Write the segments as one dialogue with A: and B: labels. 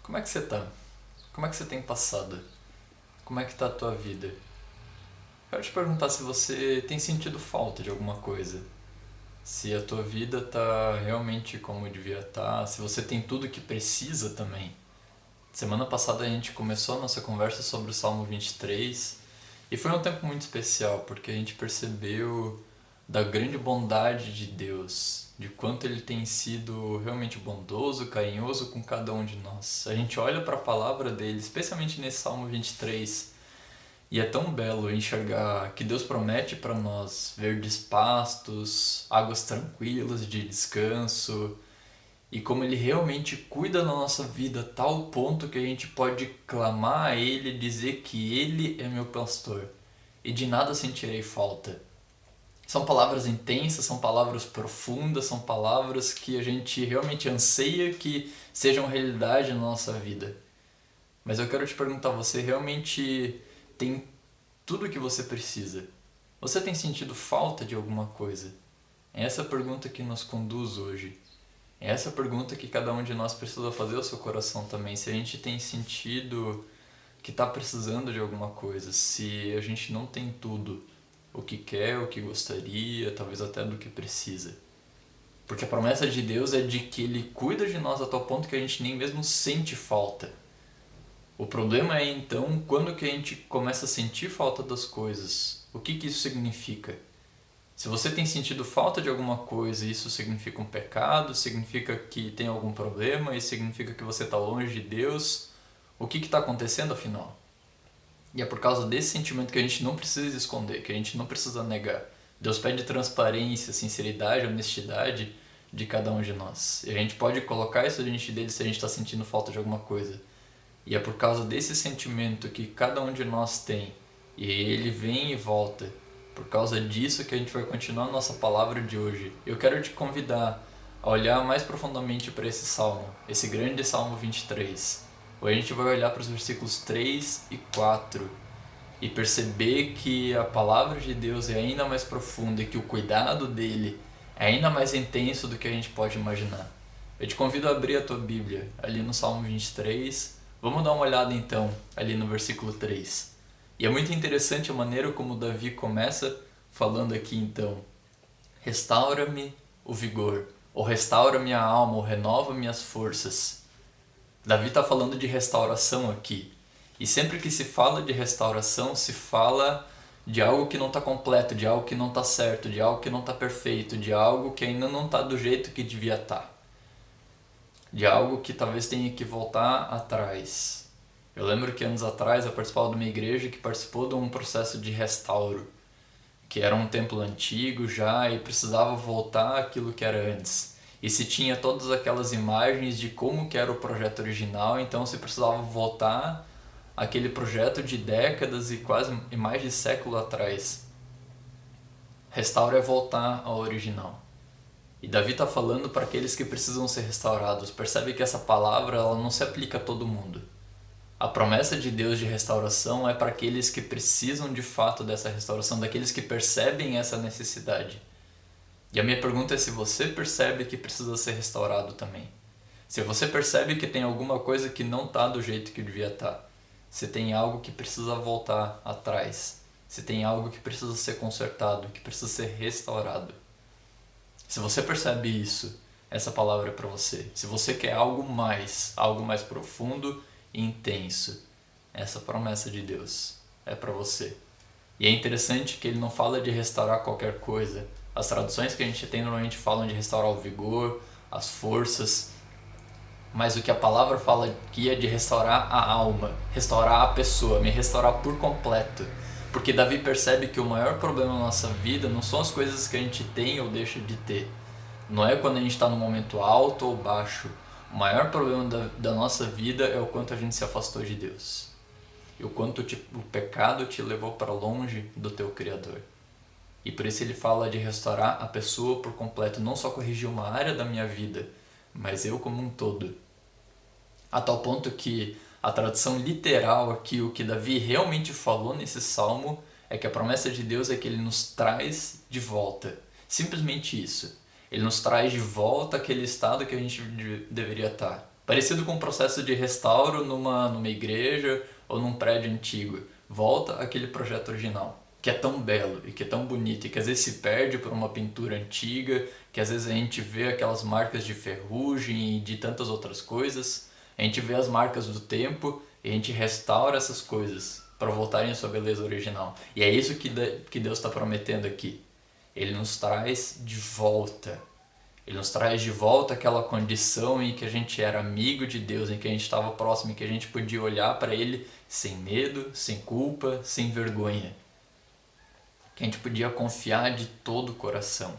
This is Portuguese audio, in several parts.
A: Como é que você tá? Como é que você tem passado? Como é que tá a tua vida? Quero te perguntar se você tem sentido falta de alguma coisa. Se a tua vida tá realmente como devia estar, se você tem tudo que precisa também. Semana passada a gente começou a nossa conversa sobre o Salmo 23 e foi um tempo muito especial porque a gente percebeu da grande bondade de Deus, de quanto Ele tem sido realmente bondoso, carinhoso com cada um de nós. A gente olha para a palavra dele, especialmente nesse Salmo 23, e é tão belo enxergar que Deus promete para nós verdes pastos, águas tranquilas de descanso, e como Ele realmente cuida da nossa vida a tal ponto que a gente pode clamar a Ele e dizer que Ele é meu pastor, e de nada sentirei falta. São palavras intensas, são palavras profundas, são palavras que a gente realmente anseia que sejam realidade na nossa vida. Mas eu quero te perguntar, você realmente tem tudo o que você precisa? Você tem sentido falta de alguma coisa? É essa pergunta que nos conduz hoje. É essa pergunta que cada um de nós precisa fazer ao seu coração também. Se a gente tem sentido que está precisando de alguma coisa, se a gente não tem tudo o que quer, o que gostaria, talvez até do que precisa. Porque a promessa de Deus é de que Ele cuida de nós a tal ponto que a gente nem mesmo sente falta. O problema é então quando que a gente começa a sentir falta das coisas. O que isso significa? Se você tem sentido falta de alguma coisa, isso significa um pecado, significa que tem algum problema, isso significa que você está longe de Deus. O que está acontecendo afinal? E é por causa desse sentimento que a gente não precisa esconder, que a gente não precisa negar. Deus pede transparência, sinceridade, honestidade de cada um de nós. E a gente pode colocar isso diante dele se a gente está sentindo falta de alguma coisa. E é por causa desse sentimento que cada um de nós tem, e ele vem e volta. Por causa disso que a gente vai continuar a nossa palavra de hoje. Eu quero te convidar a olhar mais profundamente para esse salmo, esse grande Salmo 23. Hoje a gente vai olhar para os versículos 3 e 4 e perceber que a palavra de Deus é ainda mais profunda e que o cuidado dele é ainda mais intenso do que a gente pode imaginar. Eu te convido a abrir a tua Bíblia ali no Salmo 23. Vamos dar uma olhada então ali no versículo 3. E é muito interessante a maneira como Davi começa falando aqui então: restaura-me o vigor, ou restaura minha alma, ou renova minhas forças. Davi está falando de restauração aqui. E sempre que se fala de restauração, se fala de algo que não está completo, de algo que não está certo, de algo que não está perfeito, de algo que ainda não está do jeito que devia estar. De algo que talvez tenha que voltar atrás. Eu lembro que anos atrás eu participava de uma igreja que participou de um processo de restauro, que era um templo antigo já e precisava voltar àquilo que era antes. E se tinha todas aquelas imagens de como que era o projeto original, então se precisava voltar àquele projeto de décadas e quase mais de século atrás. Restauro é voltar ao original. E Davi está falando para aqueles que precisam ser restaurados. Percebe que essa palavra ela não se aplica a todo mundo. A promessa de Deus de restauração é para aqueles que precisam de fato dessa restauração, daqueles que percebem essa necessidade. E a minha pergunta é se você percebe que precisa ser restaurado também. Se você percebe que tem alguma coisa que não está do jeito que devia estar. Se tem algo que precisa voltar atrás. Se tem algo que precisa ser consertado, que precisa ser restaurado. Se você percebe isso, essa palavra é para você. Se você quer algo mais profundo e intenso, essa promessa de Deus é para você. E é interessante que ele não fala de restaurar qualquer coisa. As traduções que a gente tem normalmente falam de restaurar o vigor, as forças, mas o que a palavra fala aqui é de restaurar a alma, restaurar a pessoa, me restaurar por completo. Porque Davi percebe que o maior problema na nossa vida não são as coisas que a gente tem ou deixa de ter. Não é quando a gente está no momento alto ou baixo. O maior problema da nossa vida é o quanto a gente se afastou de Deus. E o quanto o pecado te levou para longe do teu Criador. E por isso ele fala de restaurar a pessoa por completo, não só corrigir uma área da minha vida, mas eu como um todo. A tal ponto que a tradução literal aqui, o que Davi realmente falou nesse salmo, é que a promessa de Deus é que ele nos traz de volta. Simplesmente isso. Ele nos traz de volta àquele estado que a gente deveria estar. Parecido com um processo de restauro numa igreja ou num prédio antigo. Volta àquele projeto original, que é tão belo e que é tão bonito e que às vezes se perde por uma pintura antiga, que às vezes a gente vê aquelas marcas de ferrugem e de tantas outras coisas. A gente vê as marcas do tempo e a gente restaura essas coisas para voltarem à sua beleza original. E é isso que Deus está prometendo aqui. Ele nos traz de volta. Ele nos traz de volta aquela condição em que a gente era amigo de Deus, em que a gente estava próximo, em que a gente podia olhar para Ele sem medo, sem culpa, sem vergonha. Que a gente podia confiar de todo o coração.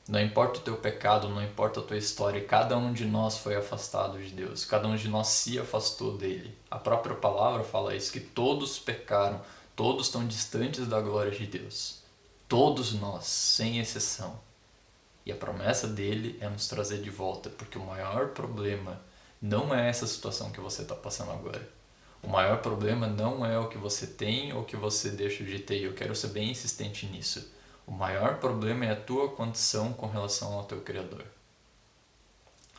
A: Não importa o teu pecado, não importa a tua história, cada um de nós foi afastado de Deus, cada um de nós se afastou dele. A própria palavra fala isso, que todos pecaram, todos estão distantes da glória de Deus. Todos nós, sem exceção. E a promessa dele é nos trazer de volta, porque o maior problema não é essa situação que você está passando agora. O maior problema não é o que você tem ou o que você deixa de ter, e eu quero ser bem insistente nisso. O maior problema é a tua condição com relação ao teu Criador.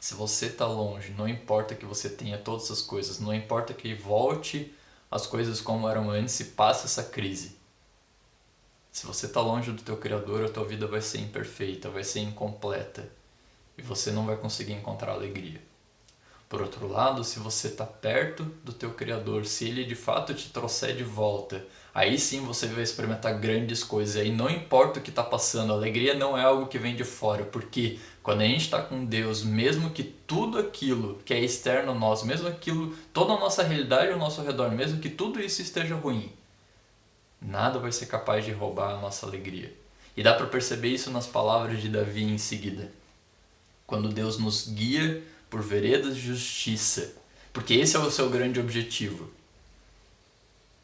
A: Se você está longe, não importa que você tenha todas as coisas, não importa que volte as coisas como eram antes e passe essa crise. Se você está longe do teu Criador, a tua vida vai ser imperfeita, vai ser incompleta e você não vai conseguir encontrar alegria. Por outro lado, se você está perto do teu Criador, se Ele de fato te trouxer de volta, aí sim você vai experimentar grandes coisas. Aí não importa o que está passando, a alegria não é algo que vem de fora, porque quando a gente está com Deus, mesmo que tudo aquilo que é externo a nós, mesmo aquilo, toda a nossa realidade ao nosso redor, mesmo que tudo isso esteja ruim, nada vai ser capaz de roubar a nossa alegria. E dá para perceber isso nas palavras de Davi em seguida. Quando Deus nos guia por veredas de justiça, porque esse é o seu grande objetivo.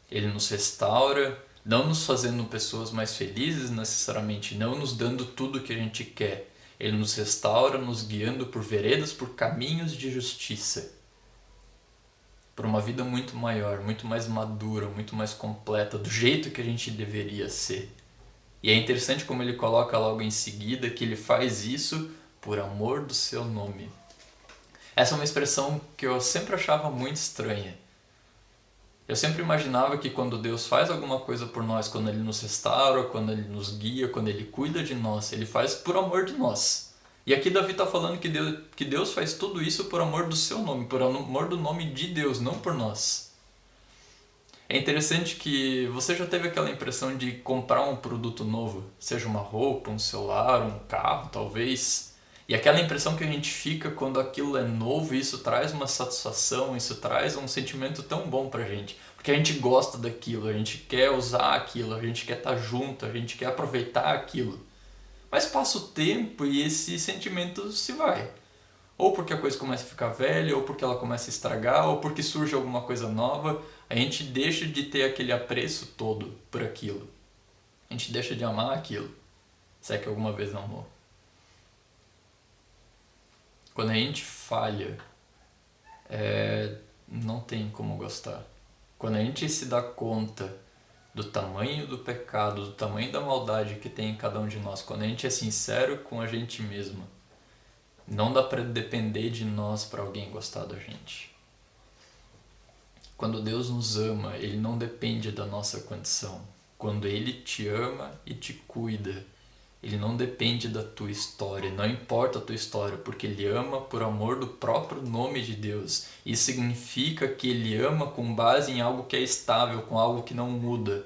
A: Ele nos restaura, não nos fazendo pessoas mais felizes necessariamente, não nos dando tudo o que a gente quer. Ele nos restaura, nos guiando por veredas, por caminhos de justiça. Por uma vida muito maior, muito mais madura, muito mais completa, do jeito que a gente deveria ser. E é interessante como ele coloca logo em seguida que ele faz isso por amor do seu nome. Essa é uma expressão que eu sempre achava muito estranha. Eu sempre imaginava que quando Deus faz alguma coisa por nós, quando Ele nos restaura, quando Ele nos guia, quando Ele cuida de nós, Ele faz por amor de nós. E aqui Davi está falando que Deus faz tudo isso por amor do seu nome, por amor do nome de Deus, não por nós. É interessante que você já teve aquela impressão de comprar um produto novo, seja uma roupa, um celular, um carro, talvez. E aquela impressão que a gente fica quando aquilo é novo, isso traz uma satisfação, isso traz um sentimento tão bom pra gente. Porque a gente gosta daquilo, a gente quer usar aquilo, a gente quer estar junto, a gente quer aproveitar aquilo. Mas passa o tempo e esse sentimento se vai. Ou porque a coisa começa a ficar velha, ou porque ela começa a estragar, ou porque surge alguma coisa nova. A gente deixa de ter aquele apreço todo por aquilo. A gente deixa de amar aquilo. Se é que alguma vez não amou. Quando a gente falha, não tem como gostar. Quando a gente se dá conta do tamanho do pecado, do tamanho da maldade que tem em cada um de nós, quando a gente é sincero com a gente mesmo, não dá para depender de nós para alguém gostar da gente. Quando Deus nos ama, Ele não depende da nossa condição. Quando Ele te ama e te cuida, Ele não depende da tua história, não importa a tua história, porque Ele ama por amor do próprio nome de Deus. Isso significa que Ele ama com base em algo que é estável, com algo que não muda.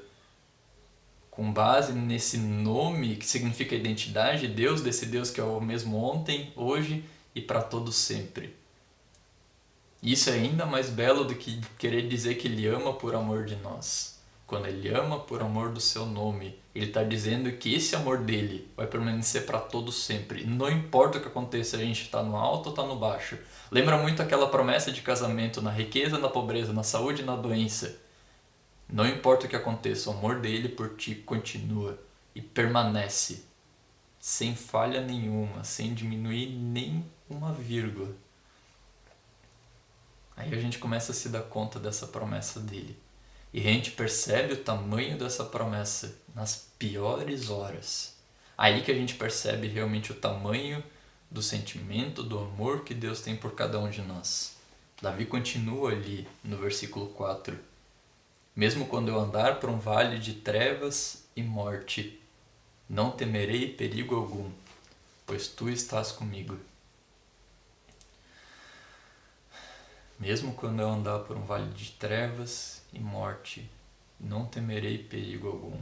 A: Com base nesse nome, que significa a identidade de Deus, desse Deus que é o mesmo ontem, hoje e para todo sempre. Isso é ainda mais belo do que querer dizer que Ele ama por amor de nós. Quando Ele ama por amor do seu nome, Ele está dizendo que esse amor dele vai permanecer para todo sempre. Não importa o que aconteça, a gente está no alto ou está no baixo. Lembra muito aquela promessa de casamento, na riqueza, na pobreza, na saúde e na doença. Não importa o que aconteça, o amor dele por ti continua e permanece, sem falha nenhuma, sem diminuir nem uma vírgula. Aí a gente começa a se dar conta dessa promessa dele. E a gente percebe o tamanho dessa promessa nas piores horas. Aí que a gente percebe realmente o tamanho do sentimento, do amor que Deus tem por cada um de nós. Davi continua ali no versículo 4. Mesmo quando eu andar por um vale de trevas e morte, não temerei perigo algum, pois tu estás comigo. Mesmo quando eu andar por um vale de trevas e morte, não temerei perigo algum.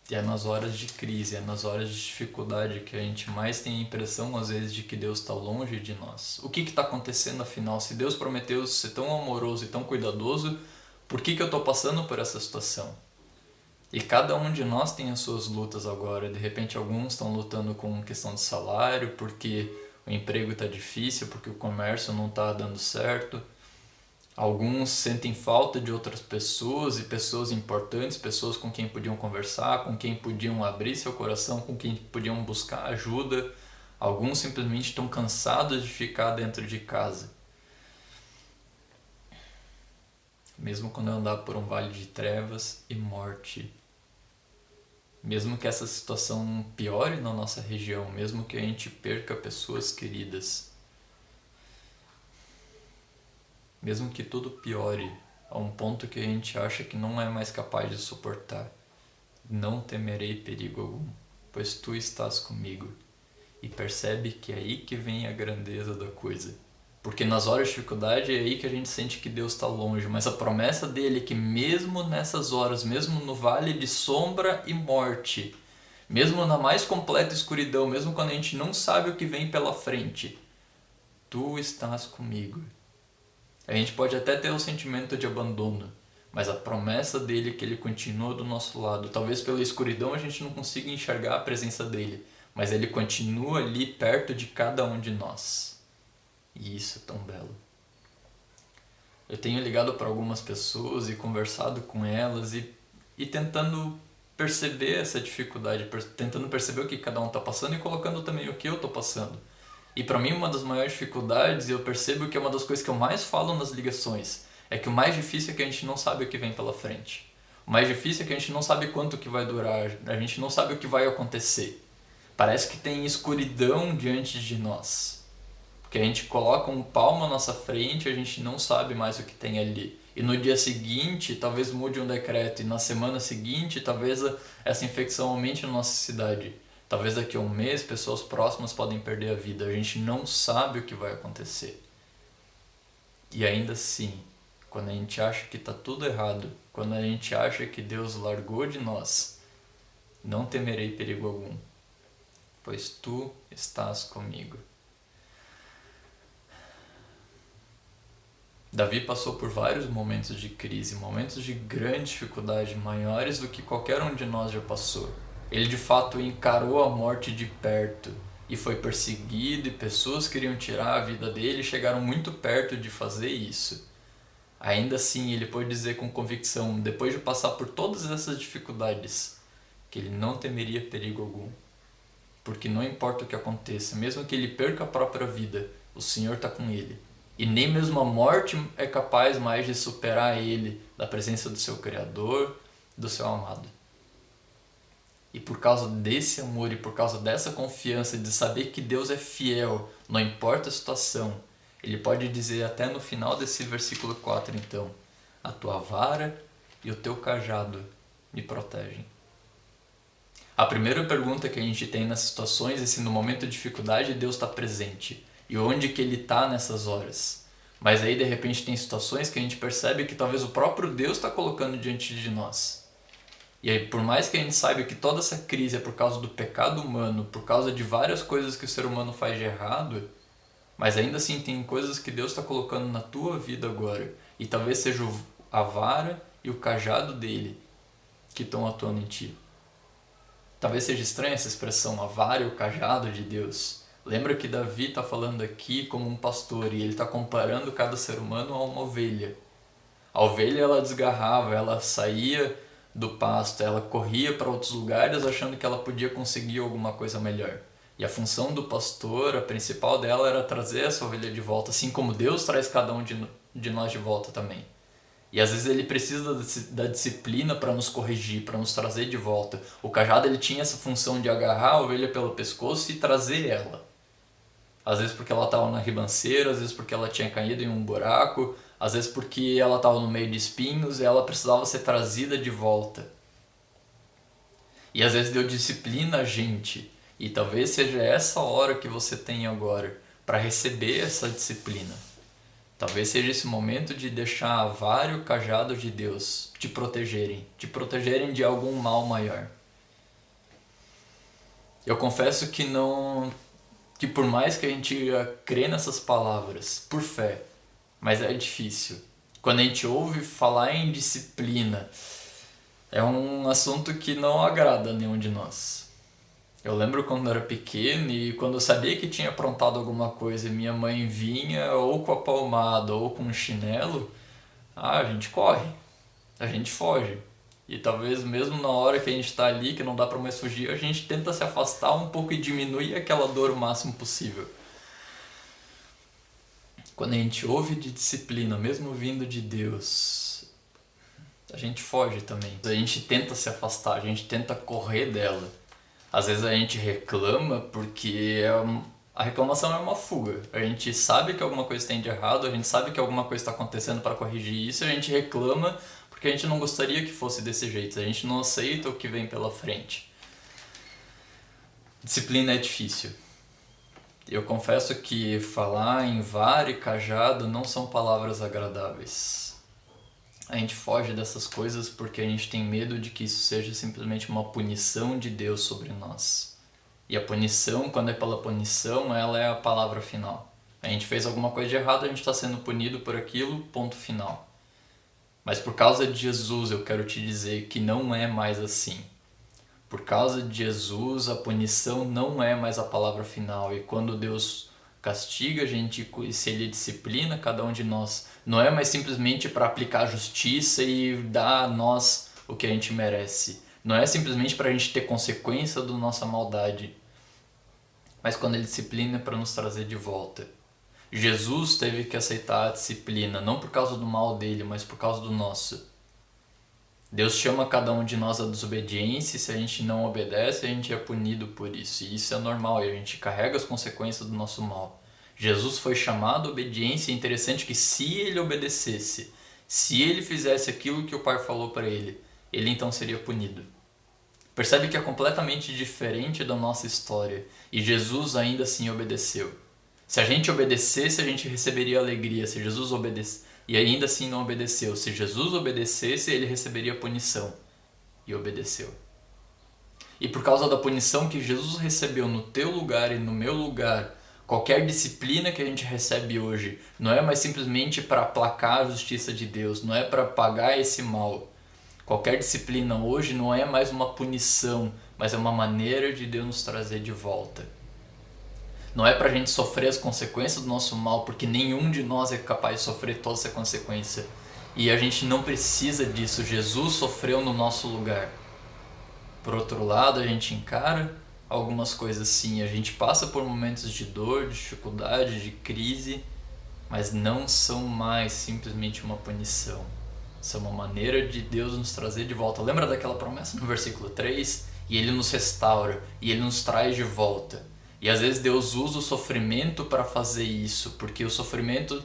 A: E é nas horas de crise, é nas horas de dificuldade que a gente mais tem a impressão, às vezes, de que Deus está longe de nós. O que está acontecendo afinal? Se Deus prometeu ser tão amoroso e tão cuidadoso, por que eu estou passando por essa situação? E cada um de nós tem as suas lutas agora. De repente, alguns estão lutando com questão de salário, porque o emprego está difícil, porque o comércio não está dando certo. Alguns sentem falta de outras pessoas e pessoas importantes, pessoas com quem podiam conversar, com quem podiam abrir seu coração, com quem podiam buscar ajuda. Alguns simplesmente estão cansados de ficar dentro de casa. Mesmo quando eu andar por um vale de trevas e morte, mesmo que essa situação piore na nossa região, mesmo que a gente perca pessoas queridas, mesmo que tudo piore a um ponto que a gente acha que não é mais capaz de suportar, não temerei perigo algum, pois tu estás comigo. E percebe que é aí que vem a grandeza da coisa. Porque nas horas de dificuldade é aí que a gente sente que Deus está longe, mas a promessa dele é que mesmo nessas horas, mesmo no vale de sombra e morte, mesmo na mais completa escuridão, mesmo quando a gente não sabe o que vem pela frente, tu estás comigo. A gente pode até ter um sentimento de abandono, mas a promessa dele é que ele continua do nosso lado. Talvez pela escuridão a gente não consiga enxergar a presença dele, mas ele continua ali perto de cada um de nós. E isso é tão belo. Eu tenho ligado para algumas pessoas e conversado com elas e tentando perceber essa dificuldade, tentando perceber o que cada um está passando e colocando também o que eu estou passando. E para mim uma das maiores dificuldades, e eu percebo que é uma das coisas que eu mais falo nas ligações, é que o mais difícil é que a gente não sabe o que vem pela frente. O mais difícil é que a gente não sabe quanto que vai durar, a gente não sabe o que vai acontecer. Parece que tem escuridão diante de nós. Porque a gente coloca um palmo à nossa frente e a gente não sabe mais o que tem ali. E no dia seguinte, talvez mude um decreto. E na semana seguinte, talvez essa infecção aumente na nossa cidade. Talvez daqui a um mês, pessoas próximas podem perder a vida. A gente não sabe o que vai acontecer. E ainda assim, quando a gente acha que está tudo errado, quando a gente acha que Deus largou de nós, não temerei perigo algum, pois tu estás comigo. Davi passou por vários momentos de crise, momentos de grande dificuldade, maiores do que qualquer um de nós já passou. Ele de fato encarou a morte de perto e foi perseguido, e pessoas queriam tirar a vida dele e chegaram muito perto de fazer isso. Ainda assim, ele pôde dizer com convicção, depois de passar por todas essas dificuldades, que ele não temeria perigo algum. Porque não importa o que aconteça, mesmo que ele perca a própria vida, o Senhor está com ele. E nem mesmo a morte é capaz mais de superar ele da presença do seu Criador, do seu amado. E por causa desse amor e por causa dessa confiança de saber que Deus é fiel, não importa a situação, ele pode dizer até no final desse versículo 4, então, a tua vara e o teu cajado me protegem. A primeira pergunta que a gente tem nas situações é se no momento de dificuldade Deus está presente e onde que Ele está nessas horas. Mas aí de repente tem situações que a gente percebe que talvez o próprio Deus está colocando diante de nós. E aí por mais que a gente saiba que toda essa crise é por causa do pecado humano, por causa de várias coisas que o ser humano faz de errado, mas ainda assim tem coisas que Deus está colocando na tua vida agora. E talvez seja a vara e o cajado dele que estão atuando em ti. Talvez seja estranha essa expressão, a vara e o cajado de Deus. Lembra que Davi está falando aqui como um pastor e ele está comparando cada ser humano a uma ovelha. A ovelha ela desgarrava, ela saía do pasto, ela corria para outros lugares achando que ela podia conseguir alguma coisa melhor. E a função do pastor, a principal dela era trazer essa ovelha de volta, assim como Deus traz cada um de nós de volta também. E às vezes ele precisa da disciplina para nos corrigir, para nos trazer de volta. O cajado ele tinha essa função de agarrar a ovelha pelo pescoço e trazer ela. Às vezes porque ela estava na ribanceira, às vezes porque ela tinha caído em um buraco, às vezes porque ela estava no meio de espinhos e ela precisava ser trazida de volta. E às vezes Deus disciplina a gente. E talvez seja essa hora que você tem agora para receber essa disciplina. Talvez seja esse momento de deixar a vara e o cajado de Deus te protegerem de algum mal maior. Eu confesso que por mais que a gente crê nessas palavras, por fé, mas é difícil. Quando a gente ouve falar em disciplina, é um assunto que não agrada a nenhum de nós. Eu lembro quando eu era pequeno e quando eu sabia que tinha aprontado alguma coisa e minha mãe vinha ou com a palmada ou com um chinelo, a gente corre, a gente foge. E talvez mesmo na hora que a gente está ali, que não dá para mais fugir, a gente tenta se afastar um pouco e diminuir aquela dor o máximo possível. Quando a gente ouve de disciplina, mesmo vindo de Deus, a gente foge também. A gente tenta se afastar, a gente tenta correr dela. Às vezes a gente reclama porque a reclamação é uma fuga. A gente sabe que alguma coisa tem de errado, a gente sabe que alguma coisa está acontecendo para corrigir isso, e a gente reclama porque a gente não gostaria que fosse desse jeito, a gente não aceita o que vem pela frente. Disciplina é difícil. Eu confesso que falar em vara e cajado não são palavras agradáveis. A gente foge dessas coisas porque a gente tem medo de que isso seja simplesmente uma punição de Deus sobre nós. E a punição, quando é pela punição, ela é a palavra final. A gente fez alguma coisa de errado, a gente está sendo punido por aquilo, ponto final. Mas por causa de Jesus eu quero te dizer que não é mais assim. Por causa de Jesus a punição não é mais a palavra final. E quando Deus castiga a gente e se Ele disciplina cada um de nós, não é mais simplesmente para aplicar a justiça e dar a nós o que a gente merece. Não é simplesmente para a gente ter consequência da nossa maldade. Mas quando Ele disciplina é para nos trazer de volta. Jesus teve que aceitar a disciplina, não por causa do mal dele, mas por causa do nosso. Deus chama cada um de nós à desobediência e se a gente não obedece, a gente é punido por isso. E isso é normal, e a gente carrega as consequências do nosso mal. Jesus foi chamado à obediência e é interessante que se ele obedecesse, se ele fizesse aquilo que o Pai falou para ele então seria punido. Percebe que é completamente diferente da nossa história e Jesus ainda assim obedeceu. Se a gente obedecesse, a gente receberia alegria. Se Jesus obedecesse, e ainda assim não obedeceu. Se Jesus obedecesse, ele receberia punição. E obedeceu. E por causa da punição que Jesus recebeu no teu lugar e no meu lugar, qualquer disciplina que a gente recebe hoje não é mais simplesmente para aplacar a justiça de Deus, não é para pagar esse mal. Qualquer disciplina hoje não é mais uma punição, mas é uma maneira de Deus nos trazer de volta. Não é pra gente sofrer as consequências do nosso mal, porque nenhum de nós é capaz de sofrer toda essa consequência. E a gente não precisa disso, Jesus sofreu no nosso lugar. Por outro lado, a gente encara algumas coisas sim, a gente passa por momentos de dor, de dificuldade, de crise, mas não são mais simplesmente uma punição. São uma maneira de Deus nos trazer de volta. Lembra daquela promessa no versículo 3? E Ele nos restaura, e Ele nos traz de volta. E às vezes Deus usa o sofrimento para fazer isso, porque o sofrimento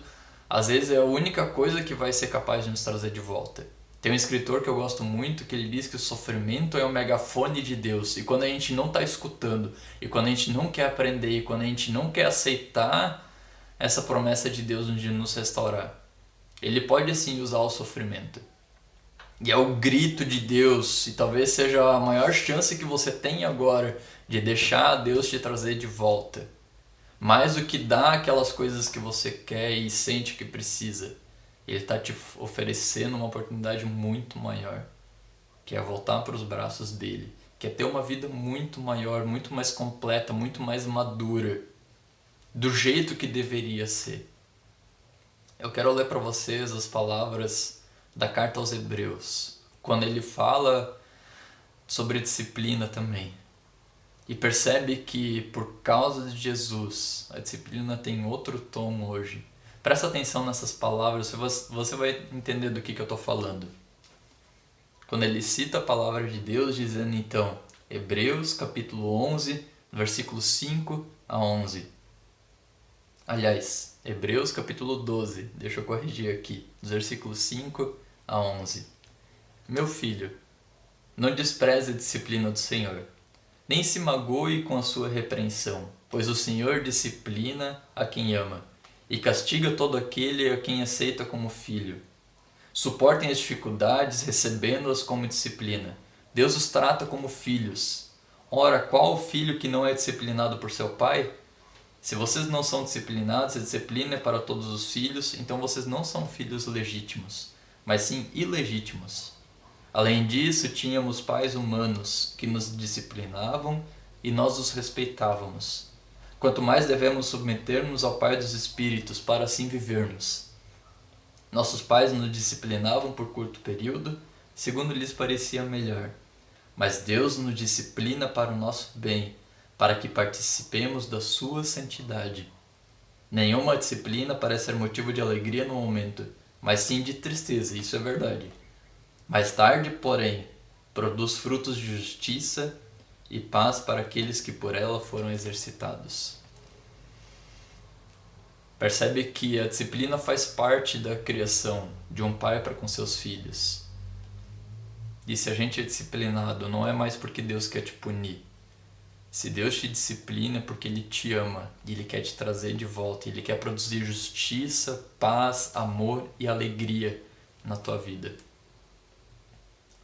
A: às vezes é a única coisa que vai ser capaz de nos trazer de volta. Tem um escritor que eu gosto muito que ele diz que o sofrimento é o megafone de Deus. E quando a gente não está escutando, e quando a gente não quer aprender, e quando a gente não quer aceitar essa promessa de Deus de nos restaurar, Ele pode sim usar o sofrimento. E é o grito de Deus, e talvez seja a maior chance que você tem agora de deixar Deus te trazer de volta. Mais do que dar aquelas coisas que você quer e sente que precisa. Ele está te oferecendo uma oportunidade muito maior, que é voltar para os braços dele, que é ter uma vida muito maior, muito mais completa, muito mais madura, do jeito que deveria ser. Eu quero ler para vocês as palavras da carta aos Hebreus, quando ele fala sobre disciplina também. E percebe que por causa de Jesus, a disciplina tem outro tom hoje. Presta atenção nessas palavras, você vai entender do que eu estou falando. Quando ele cita a palavra de Deus, dizendo então, Hebreus capítulo 11, versículos 5 a 11. Aliás, Hebreus capítulo 12, deixa eu corrigir aqui, dos versículos 5 a 11. Meu filho, não despreze a disciplina do Senhor, nem se magoe com a sua repreensão, pois o Senhor disciplina a quem ama, e castiga todo aquele a quem aceita como filho. Suportem as dificuldades, recebendo-as como disciplina. Deus os trata como filhos. Ora, qual o filho que não é disciplinado por seu pai? Se vocês não são disciplinados, a disciplina é para todos os filhos, então vocês não são filhos legítimos, mas sim ilegítimos. Além disso, tínhamos pais humanos que nos disciplinavam e nós os respeitávamos. Quanto mais devemos submeter-nos ao Pai dos Espíritos para assim vivermos. Nossos pais nos disciplinavam por curto período, segundo lhes parecia melhor. Mas Deus nos disciplina para o nosso bem, para que participemos da sua santidade. Nenhuma disciplina parece ser motivo de alegria no momento, mas sim de tristeza, isso é verdade. Mais tarde, porém, produz frutos de justiça e paz para aqueles que por ela foram exercitados. Percebe que a disciplina faz parte da criação de um pai para com seus filhos. E se a gente é disciplinado, não é mais porque Deus quer te punir. Se Deus te disciplina é porque Ele te ama e Ele quer te trazer de volta. Ele quer produzir justiça, paz, amor e alegria na tua vida.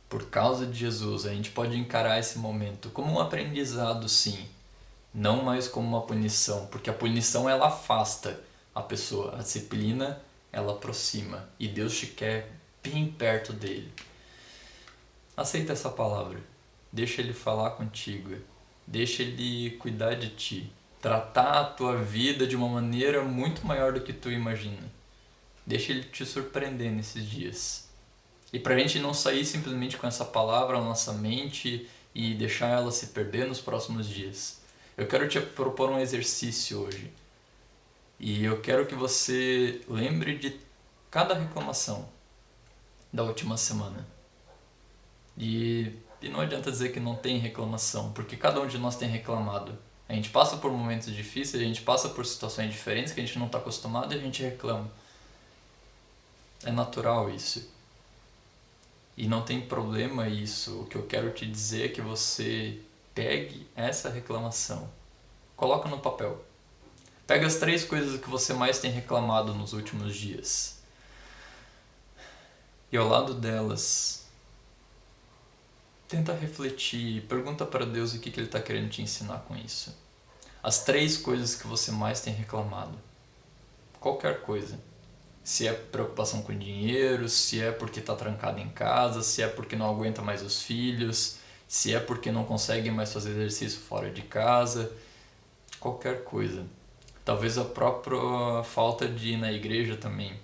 A: Por causa de Jesus, a gente pode encarar esse momento como um aprendizado, sim. Não mais como uma punição, porque a punição ela afasta a pessoa. A disciplina ela aproxima e Deus te quer bem perto dele. Aceita essa palavra. Deixa Ele falar contigo. Deixa Ele cuidar de ti. Tratar a tua vida de uma maneira muito maior do que tu imagina. Deixa Ele te surpreender nesses dias. E para a gente não sair simplesmente com essa palavra na nossa mente e deixar ela se perder nos próximos dias. Eu quero te propor um exercício hoje. E eu quero que você lembre de cada reclamação da última semana. E não adianta dizer que não tem reclamação, porque cada um de nós tem reclamado. A gente passa por momentos difíceis, a gente passa por situações diferentes que a gente não está acostumado e a gente reclama. É natural isso. E não tem problema isso. O que eu quero te dizer é que você pegue essa reclamação, coloca no papel. Pega as 3 coisas que você mais tem reclamado nos últimos dias. E ao lado delas, tenta refletir, pergunta para Deus o que Ele está querendo te ensinar com isso. As 3 coisas que você mais tem reclamado. Qualquer coisa. Se é preocupação com dinheiro, se é porque está trancado em casa, se é porque não aguenta mais os filhos, se é porque não consegue mais fazer exercício fora de casa. Qualquer coisa. Talvez a própria falta de ir na igreja também.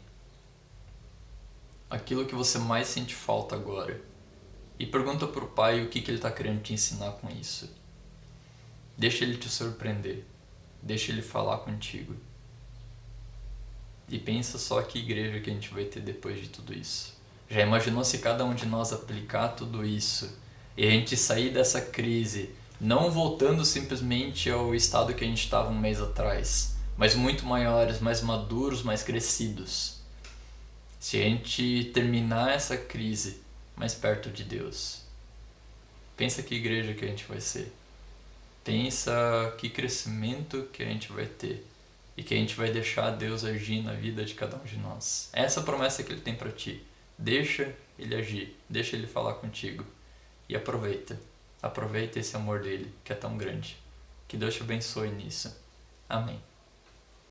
A: Aquilo que você mais sente falta agora. E pergunta para o Pai o que Ele está querendo te ensinar com isso. Deixa Ele te surpreender. Deixa Ele falar contigo. E pensa só que igreja que a gente vai ter depois de tudo isso. Já imaginou se cada um de nós aplicar tudo isso e a gente sair dessa crise, não voltando simplesmente ao estado que a gente estava um mês atrás, mas muito maiores, mais maduros, mais crescidos. Se a gente terminar essa crise mais perto de Deus. Pensa que igreja que a gente vai ser. Pensa que crescimento que a gente vai ter. E que a gente vai deixar Deus agir na vida de cada um de nós. Essa é a promessa que Ele tem para ti. Deixa Ele agir. Deixa Ele falar contigo. E aproveita. Aproveita esse amor dele, que é tão grande. Que Deus te abençoe nisso. Amém.